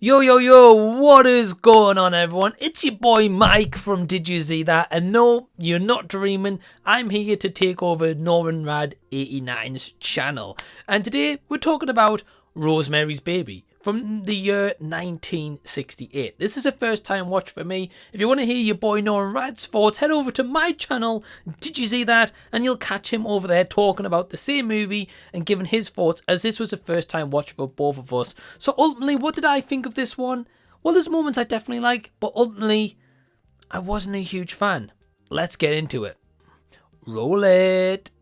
Yo, what is going on, everyone? It's your boy Mike from Did You See That? And no, you're not dreaming. I'm here to take over Norman Rad 89's channel. And today we're talking about Rosemary's Baby from the year 1968. This is a first time watch for me. If you want to hear your boy Norman Rad's thoughts, head over to my channel, Did You See That? And you'll catch him over there talking about the same movie and giving his thoughts, as this was a first time watch for both of us. So ultimately, what did I think of this one? Well, there's moments I definitely like, but ultimately, I wasn't a huge fan. Let's get into it. Roll it.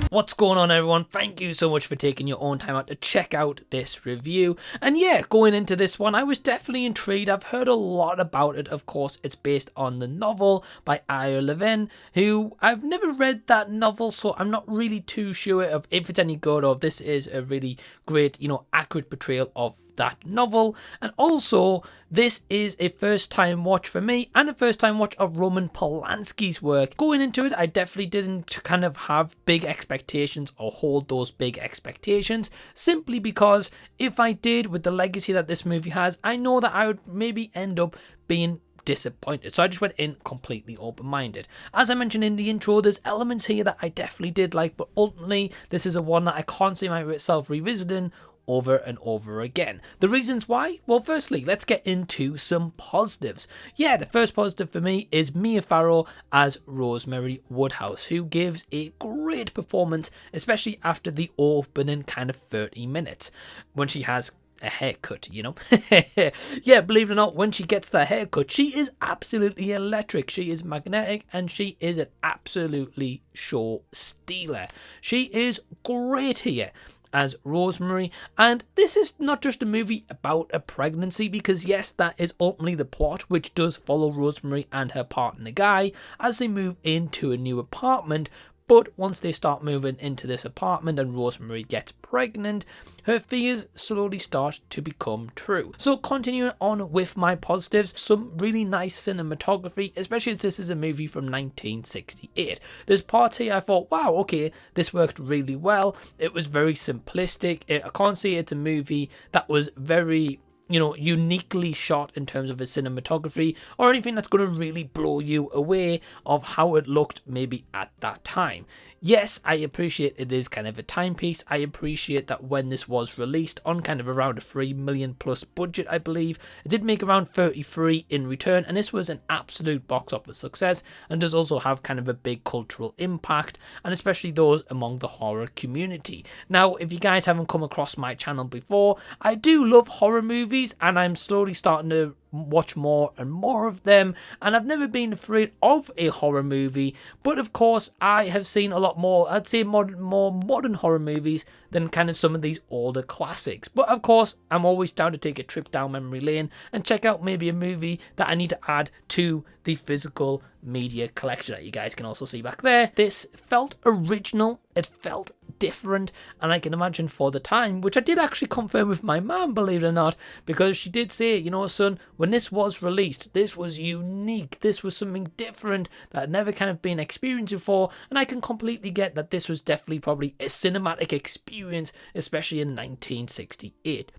What's going on, everyone? Thank you so much for taking your own time out to check out this review. And yeah, going into this one, I was definitely intrigued. I've heard a lot about it. Of course, it's based on the novel by Ira Levin, who I've never read that novel, so I'm not really too sure of if it's any good or if this is a really great, accurate portrayal of that novel. And also, this is a first time watch for me and a first time watch of Roman Polanski's work. Going into it, I definitely didn't kind of have big expectations or hold those big expectations, simply because if I did, with the legacy that this movie has, I know that I would maybe end up being disappointed. So I just went in completely open-minded. As I mentioned in the intro, there's elements here that I definitely did like, but ultimately this is a one that I can't see myself revisiting over and over again. The reasons why? Well, firstly, let's get into some positives. Yeah, the first positive for me is Mia Farrow as Rosemary Woodhouse, who gives a great performance, especially after the opening kind of 30 minutes when she has a haircut, Yeah, believe it or not, when she gets that haircut, she is absolutely electric. She is magnetic and she is an absolutely show stealer. She is great here as Rosemary, and this is not just a movie about a pregnancy, because yes, that is ultimately the plot, which does follow Rosemary and her partner Guy as they move into a new apartment. But once they start moving into this apartment and Rosemary gets pregnant, her fears slowly start to become true. So continuing on with my positives, some really nice cinematography, especially as this is a movie from 1968. There's parts here I thought, wow, okay, this worked really well. It was very simplistic. I can't say it's a movie that was very uniquely shot in terms of its cinematography or anything that's going to really blow you away of how it looked maybe at that time. Yes, I appreciate it is kind of a timepiece. I appreciate that when this was released on kind of around a $3 million plus budget, I believe, it did make around 33 in return, and this was an absolute box office success and does also have kind of a big cultural impact, and especially those among the horror community. Now, if you guys haven't come across my channel before, I do love horror movies and I'm slowly starting to watch more and more of them, and I've never been afraid of a horror movie, but of course I have seen a lot more, I'd say more modern horror movies than kind of some of these older classics. But of course I'm always down to take a trip down memory lane and check out maybe a movie that I need to add to the physical media collection that you guys can also see back there. This felt original, it felt different, and I can imagine for the time, which I did actually confirm with my mum, believe it or not, because she did say, son, when this was released, this was unique, this was something different that had never kind of been experienced before, and I can completely get that this was definitely probably a cinematic experience, especially in 1968.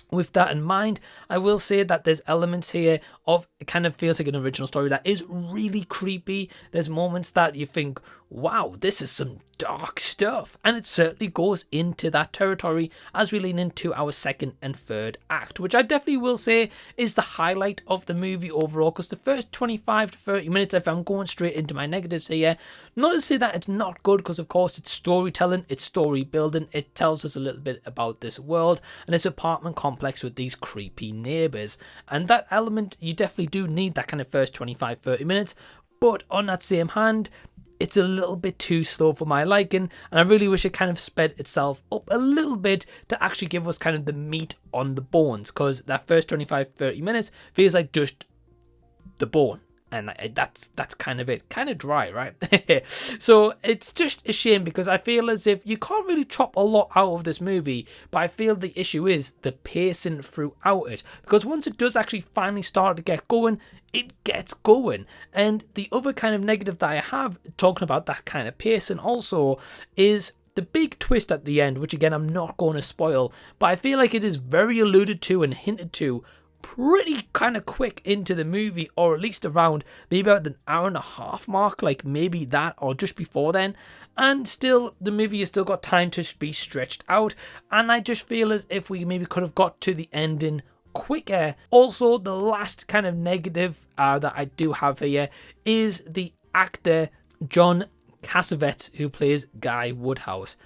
With that in mind, I will say that there's elements here of, it kind of feels like an original story that is really creepy. There's moments that you think, wow, this is some dark stuff. And it certainly goes into that territory as we lean into our second and third act, which I definitely will say is the highlight of the movie overall, because the first 25 to 30 minutes, if I'm going straight into my negatives here, not to say that it's not good, because of course it's storytelling, it's story building, it tells us a little bit about this world and this apartment complex with these creepy neighbours, and that element, you definitely do need that kind of first 25-30 minutes, but on that same hand, it's a little bit too slow for my liking, and I really wish it kind of sped itself up a little bit to actually give us kind of the meat on the bones, because that first 25-30 minutes feels like just the bone. And that's kind of it. Kind of dry, right? So it's just a shame because I feel as if you can't really chop a lot out of this movie, but I feel the issue is the pacing throughout it. Because once it does actually finally start to get going, it gets going. And the other kind of negative that I have, talking about that kind of pacing also, is the big twist at the end, which again I'm not going to spoil, but I feel like it is very alluded to and hinted to pretty kind of quick into the movie, or at least around maybe about an hour and a half mark, like maybe that or just before then, and still the movie has still got time to be stretched out, and I just feel as if we maybe could have got to the ending quicker. Also, the last kind of negative that I do have here is the actor John Cassavetes, who plays Guy Woodhouse.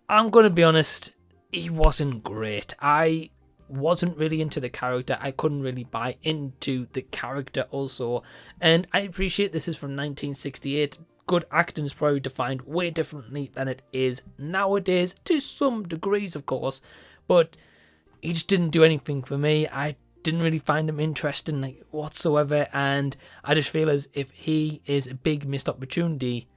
I'm going to be honest, he wasn't great. I wasn't really into the character. I couldn't really buy into the character also. And I appreciate this is from 1968. Good acting is probably defined way differently than it is nowadays, to some degrees of course. But he just didn't do anything for me. I didn't really find him interesting like whatsoever. And I just feel as if he is a big missed opportunity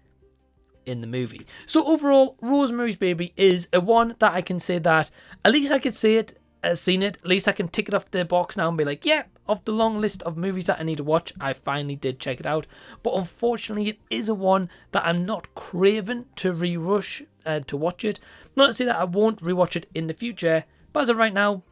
in the movie. So overall, Rosemary's Baby is a one that I can say that at least I could see it, seen it, at least I can tick it off the box now and be like, yeah, of the long list of movies that I need to watch, I finally did check it out. But unfortunately, it is a one that I'm not craving to re-rush to watch it. Not to say that I won't rewatch it in the future, but as of right now,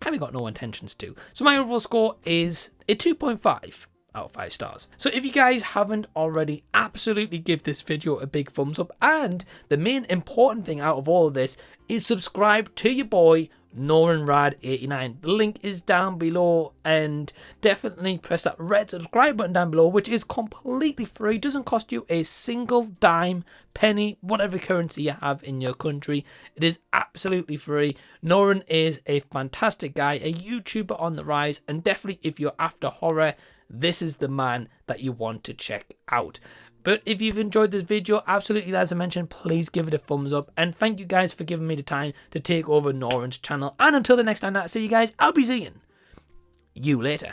kind of got no intentions to. So my overall score is a 2.5 out of 5 stars. So if you guys haven't already, absolutely give this video a big thumbs up. And the main important thing out of all of this is subscribe to your boy NoranRad89. The link is down below, and definitely press that red subscribe button down below, which is completely free, doesn't cost you a single dime, penny, whatever currency you have in your country. It is absolutely free. Noran is a fantastic guy, a YouTuber on the rise, and definitely if you're after horror, this is the man that you want to check out. But if you've enjoyed this video, absolutely, as I mentioned, please give it a thumbs up. And thank you guys for giving me the time to take over Noran's channel. And until the next time that I see you guys, I'll be seeing you later.